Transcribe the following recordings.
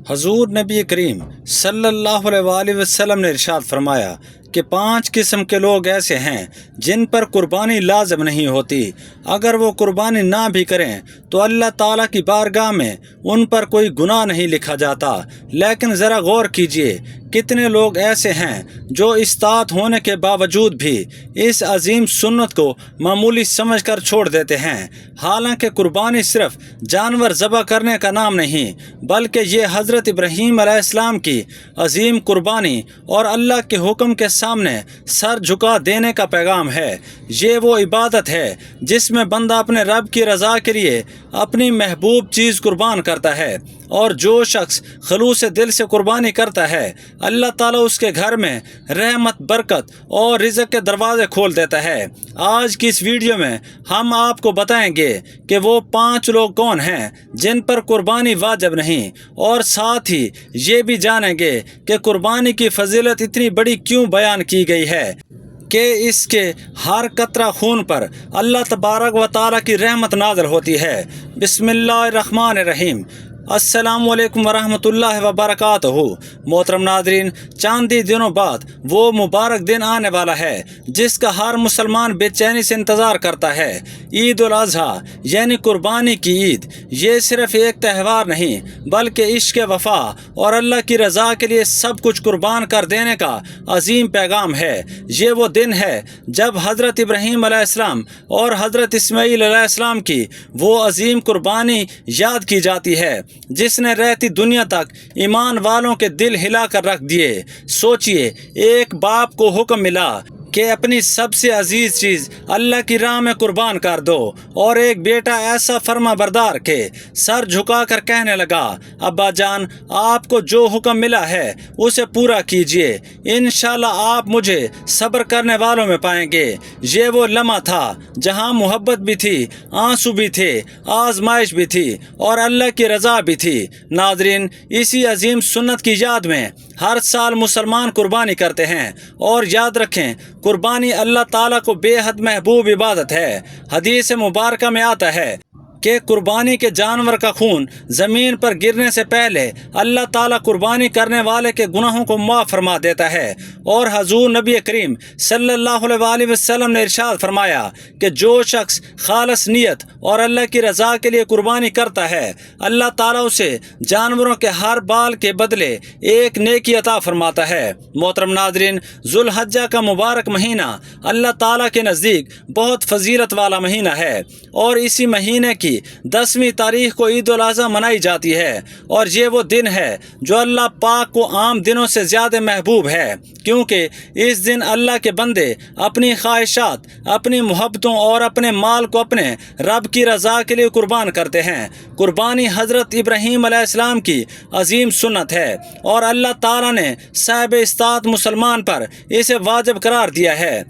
حضور نبی کریم صلی اللہ علیہ وسلم نے ارشاد فرمایا کہ 5 قسم کے لوگ ایسے ہیں جن پر قربانی لازم نہیں ہوتی۔ اگر وہ قربانی نہ بھی کریں تو اللہ تعالیٰ کی بارگاہ میں ان پر کوئی گناہ نہیں لکھا جاتا۔ لیکن ذرا غور کیجئے، کتنے لوگ ایسے ہیں جو استطاعت ہونے کے باوجود بھی اس عظیم سنت کو معمولی سمجھ کر چھوڑ دیتے ہیں۔ حالانکہ قربانی صرف جانور ذبح کرنے کا نام نہیں، بلکہ یہ حضرت ابراہیم علیہ السلام کی عظیم قربانی اور اللہ کے حکم کے سامنے سر جھکا دینے کا پیغام ہے۔ یہ وہ عبادت ہے جس میں بندہ اپنے رب کی رضا کے لیے اپنی محبوب چیز قربان کرتا ہے، اور جو شخص خلوص دل سے قربانی کرتا ہے اللہ تعالیٰ اس کے گھر میں رحمت، برکت اور رزق کے دروازے کھول دیتا ہے۔ آج کی اس ویڈیو میں ہم آپ کو بتائیں گے کہ وہ 5 لوگ کون ہیں جن پر قربانی واجب نہیں، اور ساتھ ہی یہ بھی جانیں گے کہ قربانی کی فضیلت اتنی بڑی کیوں بیان کی گئی ہے کہ اس کے ہر قطرہ خون پر اللہ تبارک و تعالیٰ کی رحمت نازل ہوتی ہے۔ بسم اللہ الرحمن الرحیم۔ السلام علیکم ورحمۃ اللہ وبرکاتہ۔ محترم ناظرین، چند ہی دنوں بعد وہ مبارک دن آنے والا ہے جس کا ہر مسلمان بے چینی سے انتظار کرتا ہے، عید الاضحیٰ یعنی قربانی کی عید۔ یہ صرف ایک تہوار نہیں بلکہ عشق وفا اور اللہ کی رضا کے لیے سب کچھ قربان کر دینے کا عظیم پیغام ہے۔ یہ وہ دن ہے جب حضرت ابراہیم علیہ السلام اور حضرت اسماعیل علیہ السلام کی وہ عظیم قربانی یاد کی جاتی ہے جس نے رہتی دنیا تک ایمان والوں کے دل ہلا کر رکھ دیے۔ سوچئے، ایک باپ کو حکم ملا کہ اپنی سب سے عزیز چیز اللہ کی راہ میں قربان کر دو، اور ایک بیٹا ایسا فرما بردار کہ سر جھکا کر کہنے لگا، ابا جان، آپ کو جو حکم ملا ہے اسے پورا کیجئے، انشاءاللہ آپ مجھے صبر کرنے والوں میں پائیں گے۔ یہ وہ لمحہ تھا جہاں محبت بھی تھی، آنسو بھی تھے، آزمائش بھی تھی، اور اللہ کی رضا بھی تھی۔ ناظرین، اسی عظیم سنت کی یاد میں ہر سال مسلمان قربانی کرتے ہیں، اور یاد رکھیں، قربانی اللہ تعالیٰ کو بے حد محبوب عبادت ہے۔ حدیث مبارکہ میں آتا ہے کہ قربانی کے جانور کا خون زمین پر گرنے سے پہلے اللہ تعالیٰ قربانی کرنے والے کے گناہوں کو معاف فرما دیتا ہے، اور حضور نبی کریم صلی اللہ علیہ وسلم نے ارشاد فرمایا کہ جو شخص خالص نیت اور اللہ کی رضا کے لیے قربانی کرتا ہے اللہ تعالیٰ اسے جانوروں کے ہر بال کے بدلے ایک نیکی عطا فرماتا ہے۔ محترم ناظرین، ذو الحجہ کا مبارک مہینہ اللہ تعالیٰ کے نزدیک بہت فضیلت والا مہینہ ہے، اور اسی مہینے کی 10ویں تاریخ کو عید الاضحیٰ منائی جاتی ہے، اور یہ وہ دن ہے جو اللہ پاک کو عام دنوں سے زیادہ محبوب ہے، کیونکہ اس دن اللہ کے بندے اپنی خواہشات، اپنی محبتوں اور اپنے مال کو اپنے رب کی رضا کے لیے قربان کرتے ہیں۔ قربانی حضرت ابراہیم علیہ السلام کی عظیم سنت ہے، اور اللہ تعالیٰ نے صاحب استطاعت مسلمان پر اسے واجب قرار دیا ہے۔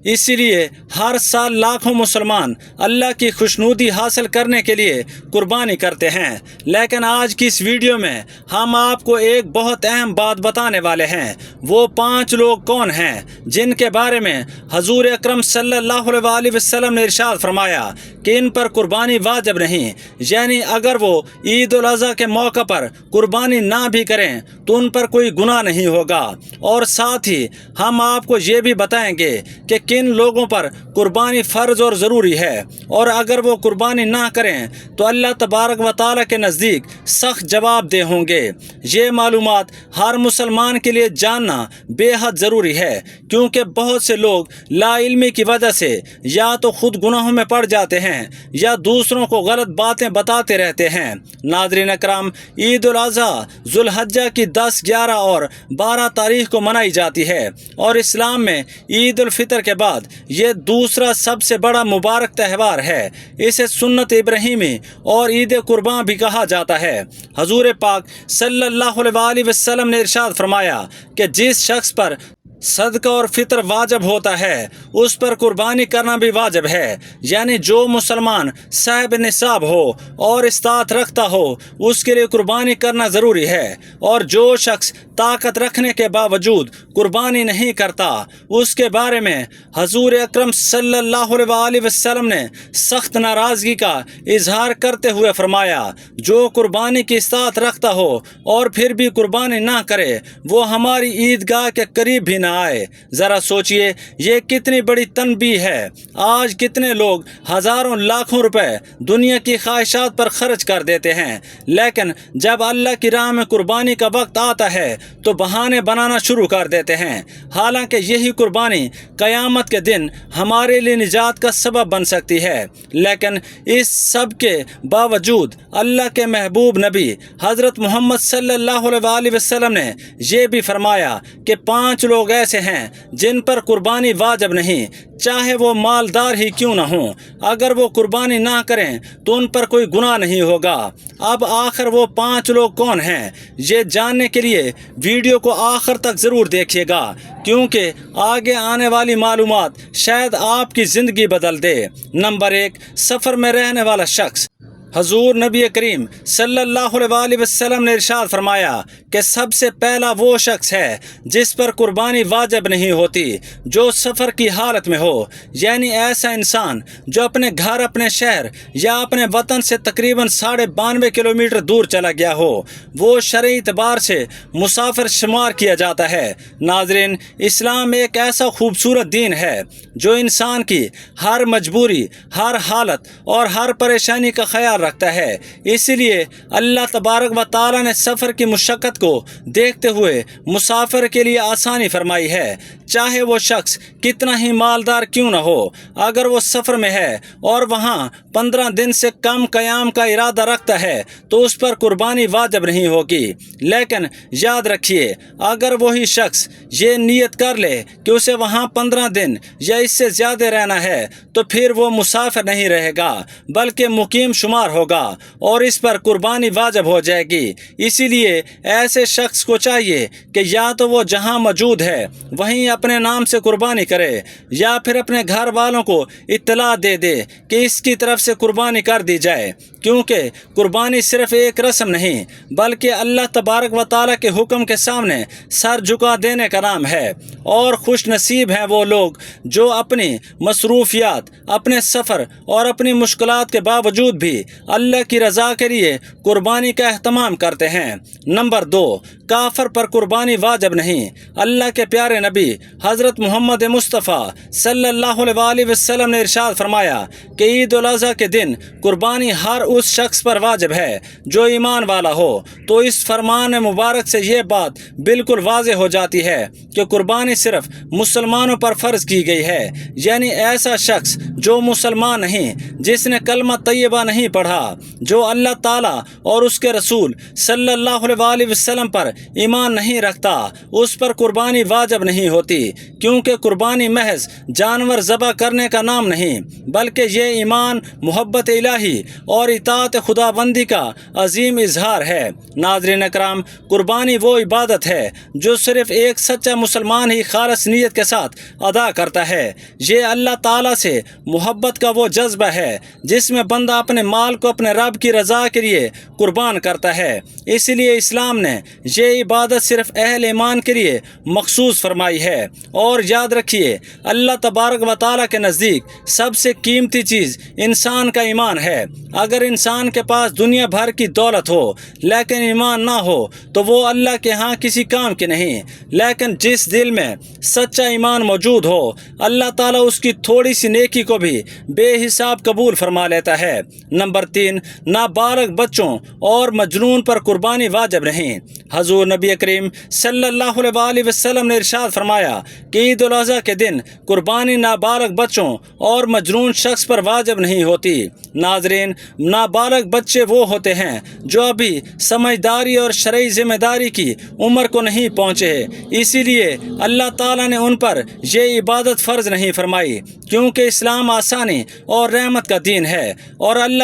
اسی لیے ہر سال لاکھوں مسلمان اللہ کی خوشنودی حاصل کرنے کے لیے قربانی کرتے ہیں۔ لیکن آج کی اس ویڈیو میں ہم آپ کو ایک بہت اہم بات بتانے والے ہیں۔ وہ 5 لوگ کون ہیں جن کے بارے میں حضور اکرم صلی اللہ علیہ وسلم نے ارشاد فرمایا کہ ان پر قربانی واجب نہیں، یعنی اگر وہ عید الاضحیٰ کے موقع پر قربانی نہ بھی کریں تو ان پر کوئی گناہ نہیں ہوگا، اور ساتھ ہی ہم آپ کو یہ بھی بتائیں گے کہ کن لوگوں پر قربانی فرض اور ضروری ہے، اور اگر وہ قربانی نہ کریں تو اللہ تبارک و تعالیٰ کے نزدیک سخت جواب دہ ہوں گے۔ یہ معلومات ہر مسلمان کے لیے جاننا بے حد ضروری ہے، کیونکہ بہت سے لوگ لا علمی کی وجہ سے یا تو خود گناہوں میں پڑ جاتے ہیں یا دوسروں کو غلط باتیں بتاتے رہتے ہیں۔ ناظرین اکرام، عید الاضحیٰ ذو الحجہ کی 10، 11 اور 12 تاریخ کو منائی جاتی ہے، اور اسلام میں عید الفطر کے بعد یہ دوسرا سب سے بڑا مبارک تہوار ہے۔ اسے سنت ابراہیمی اور عید قرباں بھی کہا جاتا ہے۔ حضور پاک صلی اللہ علیہ وسلم نے ارشاد فرمایا کہ جس شخص پر صدقہ اور فطر واجب ہوتا ہے اس پر قربانی کرنا بھی واجب ہے، یعنی جو مسلمان صاحب نصاب ہو اور استطاعت رکھتا ہو اس کے لیے قربانی کرنا ضروری ہے، اور جو شخص طاقت رکھنے کے باوجود قربانی نہیں کرتا اس کے بارے میں حضور اکرم صلی اللہ علیہ وآلہ وسلم نے سخت ناراضگی کا اظہار کرتے ہوئے فرمایا، جو قربانی کی استطاعت رکھتا ہو اور پھر بھی قربانی نہ کرے وہ ہماری عیدگاہ کے قریب بھی نہ آئے۔ ذرا سوچئے یہ کتنی بڑی تنبیہ ہے۔ آج کتنے لوگ ہزاروں لاکھوں روپے دنیا کی خواہشات پر خرچ کر دیتے ہیں، لیکن جب اللہ کی راہ میں قربانی کا وقت آتا ہے تو بہانے بنانا شروع کر دیتے ہیں، حالانکہ یہی قربانی قیامت کے دن ہمارے لیے نجات کا سبب بن سکتی ہے۔ لیکن اس سب کے باوجود اللہ کے محبوب نبی حضرت محمد صلی اللہ علیہ وآلہ وسلم نے یہ بھی فرمایا کہ 5 لوگ ایسے ہیں جن پر قربانی واجب نہیں، چاہے وہ مالدار ہی کیوں نہ ہوں۔ اگر وہ قربانی نہ کریں تو ان پر کوئی گناہ نہیں ہوگا۔ اب آخر وہ 5 لوگ کون ہیں؟ یہ جاننے کے لیے ویڈیو کو آخر تک ضرور دیکھیے گا، کیونکہ آگے آنے والی معلومات شاید آپ کی زندگی بدل دے۔ نمبر 1، سفر میں رہنے والا شخص۔ حضور نبی کریم صلی اللہ علیہ وآلہ وسلم نے ارشاد فرمایا کہ سب سے پہلا وہ شخص ہے جس پر قربانی واجب نہیں ہوتی جو سفر کی حالت میں ہو، یعنی ایسا انسان جو اپنے گھر، اپنے شہر یا اپنے وطن سے تقریباً 92.5 کلومیٹر دور چلا گیا ہو، وہ شرعی اعتبار سے مسافر شمار کیا جاتا ہے۔ ناظرین، اسلام ایک ایسا خوبصورت دین ہے جو انسان کی ہر مجبوری، ہر حالت اور ہر پریشانی کا خیال رکھتا ہے۔ اسی لیے اللہ تبارک و تعالی نے سفر کی مشقت کو دیکھتے ہوئے مسافر کے لیے آسانی فرمائی ہے، چاہے وہ شخص کتنا ہی مالدار کیوں نہ ہو۔ اگر وہ سفر میں ہے اور وہاں 15 دن سے کم قیام کا ارادہ رکھتا ہے تو اس پر قربانی واجب نہیں ہوگی۔ لیکن یاد رکھیے، اگر وہی شخص یہ نیت کر لے کہ اسے وہاں 15 دن یا اس سے زیادہ رہنا ہے تو پھر وہ مسافر نہیں رہے گا بلکہ مقیم شمار ہوگا اور اس پر قربانی واجب ہو جائے گی۔ اسی لیے ایسے شخص کو چاہیے کہ یا تو وہ جہاں موجود ہے وہیں اپنے نام سے قربانی کرے، یا پھر اپنے گھر والوں کو اطلاع دے دے کہ اس کی طرف سے قربانی کر دی جائے، کیونکہ قربانی صرف ایک رسم نہیں بلکہ اللہ تبارک و تعالیٰ کے حکم کے سامنے سر جھکا دینے کا نام ہے۔ اور خوش نصیب ہیں وہ لوگ جو اپنی مصروفیات، اپنے سفر اور اپنی مشکلات کے باوجود بھی اللہ کی رضا کے لیے قربانی کا اہتمام کرتے ہیں۔ نمبر 2، کافر پر قربانی واجب نہیں۔ اللہ کے پیارے نبی حضرت محمد مصطفیٰ صلی اللہ علیہ وآلہ وسلم نے ارشاد فرمایا کہ عید الاضحیٰ کے دن قربانی ہر اس شخص پر واجب ہے جو ایمان والا ہو۔ تو اس فرمان مبارک سے یہ بات بالکل واضح ہو جاتی ہے کہ قربانی صرف مسلمانوں پر فرض کی گئی ہے، یعنی ایسا شخص جو مسلمان نہیں، جس نے کلمہ طیبہ نہیں پڑھا، جو اللہ تعالیٰ اور اس کے رسول صلی اللہ علیہ وآلہ وسلم پر ایمان نہیں رکھتا، اس پر قربانی واجب نہیں ہوتی، کیونکہ قربانی محض جانور ذبح کرنے کا نام نہیں بلکہ یہ ایمان، محبت الہی اور اطاعت خداوندی کا عظیم اظہار ہے۔ ناظرین اکرام، قربانی وہ عبادت ہے جو صرف ایک سچا مسلمان ہی خالص نیت کے ساتھ ادا کرتا ہے۔ یہ اللہ تعالیٰ سے محبت کا وہ جذبہ ہے جس میں بندہ اپنے مال کو اپنے رب کی رضا کے لیے قربان کرتا ہے۔ اس لیے اسلام نے یہ عبادت صرف اہل ایمان کے لیے مخصوص فرمائی ہے۔ اور یاد رکھیے، اللہ تبارک و تعالیٰ کے نزدیک سب سے قیمتی چیز انسان کا ایمان ہے۔ اگر انسان کے پاس دنیا بھر کی دولت ہو لیکن ایمان نہ ہو تو وہ اللہ کے ہاں کسی کام کی نہیں۔ لیکن جس دل میں سچا ایمان موجود ہو، اللہ تعالیٰ اس کی تھوڑی سی نیکی کو بھی بے حساب قبول فرما لیتا ہے۔ نمبر 3، نابالغ بچوں اور مجنون پر قربانی واجب نہیں۔ حضور نبی کریم صلی اللہ علیہ وآلہ وسلم نے ارشاد فرمایا کہ عید الاضحیٰ کے دن قربانی نابالغ بچوں اور مجنون شخص پر واجب نہیں ہوتی۔ ناظرین، نابالغ بچے وہ ہوتے ہیں جو ابھی سمجھداری اور شرعی ذمہ داری کی عمر کو نہیں پہنچے، اسی لیے اللہ تعالیٰ نے ان پر یہ عبادت فرض نہیں فرمائی، کیونکہ اسلام آسانی اور رحمت کا دین ہے اور اللہ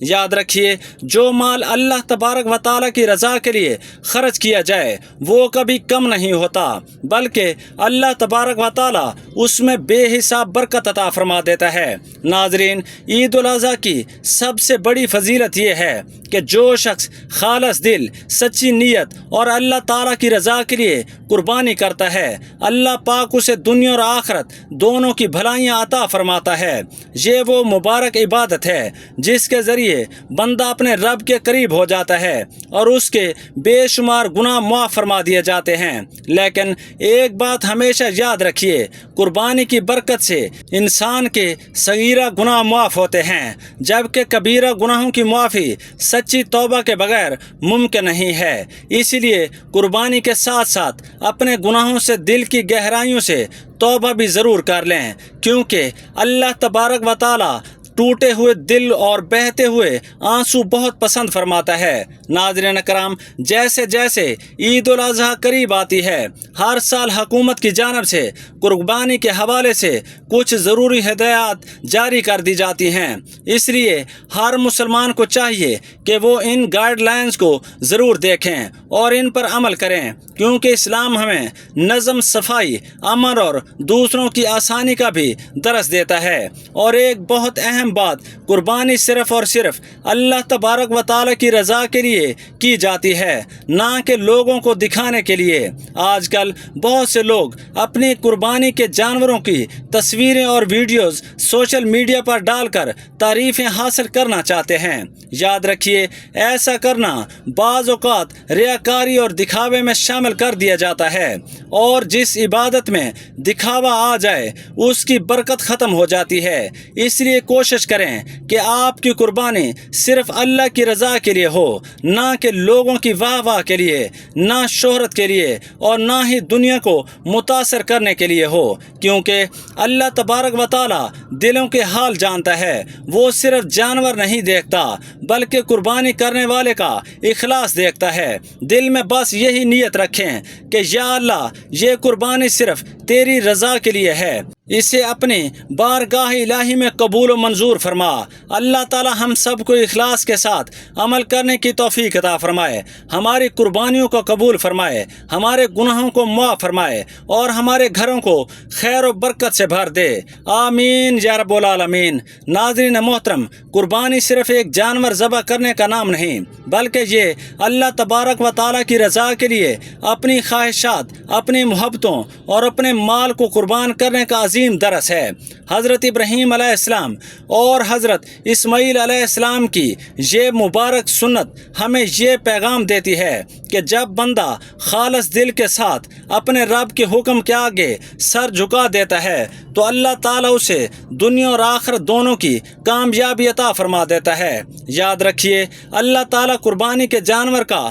یاد رکھیے، جو مال اللہ تبارک و تعالیٰ کی رضا کے لیے خرچ کیا جائے وہ کبھی کم نہیں ہوتا، بلکہ اللہ تبارک و تعالیٰ اس میں بے حساب برکت عطا فرما دیتا ہے۔ ناظرین، عید الاضحیٰ کی سب سے بڑی فضیلت یہ ہے کہ جو شخص خالص دل، سچی نیت اور اللہ تعالیٰ کی رضا کے لیے قربانی کرتا ہے، اللہ پاک اسے دنیا اور آخرت دونوں کی بھلائیاں عطا فرماتا ہے۔ یہ وہ مبارک عبادت ہے جس کے ذریعے بندہ اپنے رب کے قریب ہو جاتا ہے اور اس کے بے شمار گناہ معاف فرما دیے جاتے ہیں۔ لیکن ایک بات ہمیشہ یاد رکھیے، قربانی کی برکت سے انسان کے صغیرہ گناہ معاف ہوتے ہیں، جبکہ کبیرہ گناہوں کی معافی سچی توبہ کے بغیر ممکن نہیں ہے۔ اسی لیے قربانی کے ساتھ ساتھ اپنے گناہوں سے دل کی گہرائیوں سے توبہ بھی ضرور کر لیں، کیونکہ اللہ تبارک و تعالیٰ ٹوٹے ہوئے دل اور بہتے ہوئے آنسو بہت پسند فرماتا ہے۔ ناظرین کرام، جیسے جیسے عید الاضحیٰ قریب آتی ہے، ہر سال حکومت کی جانب سے قربانی کے حوالے سے کچھ ضروری ہدایات جاری کر دی جاتی ہیں۔ اس لیے ہر مسلمان کو چاہیے کہ وہ ان گائیڈ لائنز کو ضرور دیکھیں اور ان پر عمل کریں، کیونکہ اسلام ہمیں نظم، صفائی، امن اور دوسروں کی آسانی کا بھی درس دیتا ہے۔ اور ایک بہت اہم بات، قربانی صرف اور صرف اللہ تبارک و تعالیٰ کی رضا کے لیے کی جاتی ہے، نہ کہ لوگوں کو دکھانے کے لیے۔ آج کل بہت سے لوگ اپنی قربانی کے جانوروں کی تصویریں اور ویڈیوز سوشل میڈیا پر ڈال کر تعریفیں حاصل کرنا چاہتے ہیں۔ یاد رکھیے، ایسا کرنا بعض اوقات ریاکاری اور دکھاوے میں شامل کر دیا جاتا ہے، اور جس عبادت میں دکھاوا آ جائے اس کی برکت ختم ہو جاتی ہے۔ اس لیے کوشش کریں کہ آپ کی قربانی صرف اللہ کی رضا کے لیے ہو، نہ کہ لوگوں کی واہ واہ کے لیے، نہ شہرت کے لیے، اور نہ ہی دنیا کو متاثر کرنے کے لیے ہو، کیونکہ اللہ تبارک و تعالیٰ دلوں کے حال جانتا ہے۔ وہ صرف جانور نہیں دیکھتا بلکہ قربانی کرنے والے کا اخلاص دیکھتا ہے۔ دل میں بس یہی نیت رکھیں کہ یا اللہ، یہ قربانی صرف تیری رضا کے لیے ہے، اسے اپنی بارگاہ الہی میں قبول و منظور فرما۔ اللہ تعالی ہم سب کو اخلاص کے ساتھ عمل کرنے کی توفیق عطا فرمائے، ہماری قربانیوں کو قبول فرمائے، ہمارے گناہوں کو معاف فرمائے اور ہمارے گھروں کو خیر و برکت سے بھر دے، آمین یا رب العالمین۔ ناظرین محترم، قربانی صرف ایک جانور ذبح کرنے کا نام نہیں، بلکہ یہ اللہ تبارک و تعالیٰ کی رضا کے لیے اپنی خواہشات، اپنی محبتوں اور اپنے مال کو قربان کرنے کا عظیم درس ہے۔ حضرت ابراہیم علیہ السلام اور حضرت اسماعیل علیہ السلام کی یہ مبارک سنت ہمیں یہ پیغام دیتی ہے کہ جب بندہ خالص دل کے ساتھ اپنے رب کے حکم کے آگے سر جھکا دیتا ہے تو اللہ تعالیٰ اسے دنیا اور آخرت دونوں کی کامیابی عطا فرما دیتا ہے۔ یاد رکھیے، اللہ تعالیٰ قربانی کے جانور کا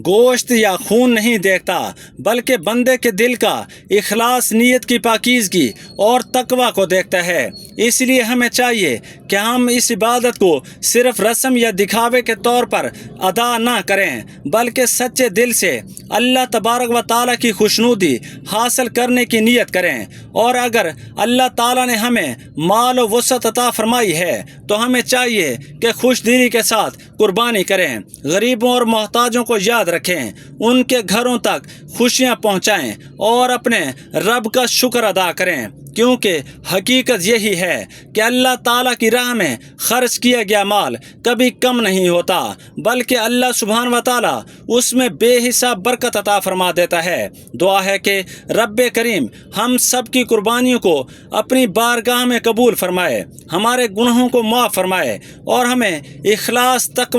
گوشت یا خون نہیں دیکھتا، بلکہ بندے کے دل کا اخلاص، نیت کی پاکیزگی اور تقوی کو دیکھتا ہے۔ اس لیے ہمیں چاہیے کہ ہم اس عبادت کو صرف رسم یا دکھاوے کے طور پر ادا نہ کریں، بلکہ سچے دل سے اللہ تبارک و تعالیٰ کی خوشنودی حاصل کرنے کی نیت کریں۔ اور اگر اللہ تعالیٰ نے ہمیں مال و وسعت عطا فرمائی ہے تو ہمیں چاہیے کہ خوش دلی کے ساتھ قربانی کریں، غریبوں اور محتاجوں کو یاد رکھیں، ان کے گھروں تک خوشیاں پہنچائیں اور اپنے رب کا شکر ادا کریں، کیونکہ حقیقت یہی ہے کہ اللہ تعالیٰ کی راہ میں خرچ کیا گیا مال کبھی کم نہیں ہوتا، بلکہ اللہ سبحانہ و تعالیٰ اس میں بے حساب برکت عطا فرما دیتا ہے۔ دعا ہے کہ رب کریم ہم سب کی قربانیوں کو اپنی بارگاہ میں قبول فرمائے، ہمارے گناہوں کو معاف فرمائے اور ہمیں اخلاص، تقوی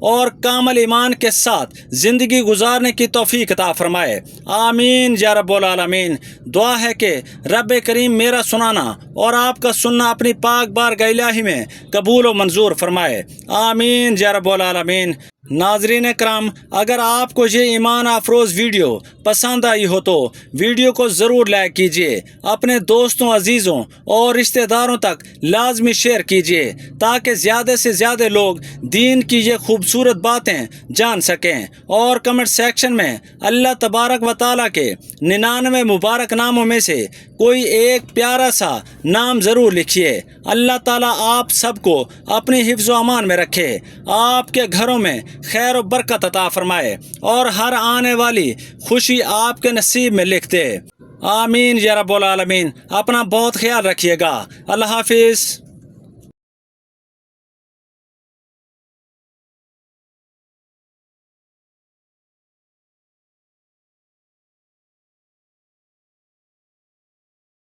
اور کامل ایمان کے ساتھ زندگی گزارنے کی توفیق عطا فرمائے، آمین یا رب العالمین۔ دعا ہے کہ رب کریم میرا سنانا اور آپ کا سننا اپنی پاک بارگاہ الہی میں قبول و منظور فرمائے، آمین یا رب العالمین۔ ناظرین کرام، اگر آپ کو یہ ایمان افروز ویڈیو پسند آئی ہو تو ویڈیو کو ضرور لائک کیجیے، اپنے دوستوں، عزیزوں اور رشتہ داروں تک لازمی شیئر کیجیے تاکہ زیادہ سے زیادہ لوگ دین کی یہ خوبصورت باتیں جان سکیں، اور کمنٹ سیکشن میں اللہ تبارک و تعالیٰ کے 99 مبارک ناموں میں سے کوئی ایک پیارا سا نام ضرور لکھیے۔ اللہ تعالیٰ آپ سب کو اپنی حفظ و امان میں رکھے، آپ کے گھروں میں خیر و برکت عطا فرمائے اور ہر آنے والی خوشی آپ کے نصیب میں لکھ دے۔ آمین یا رب العالمین۔ اپنا بہت خیال رکھیے گا۔ اللہ حافظ۔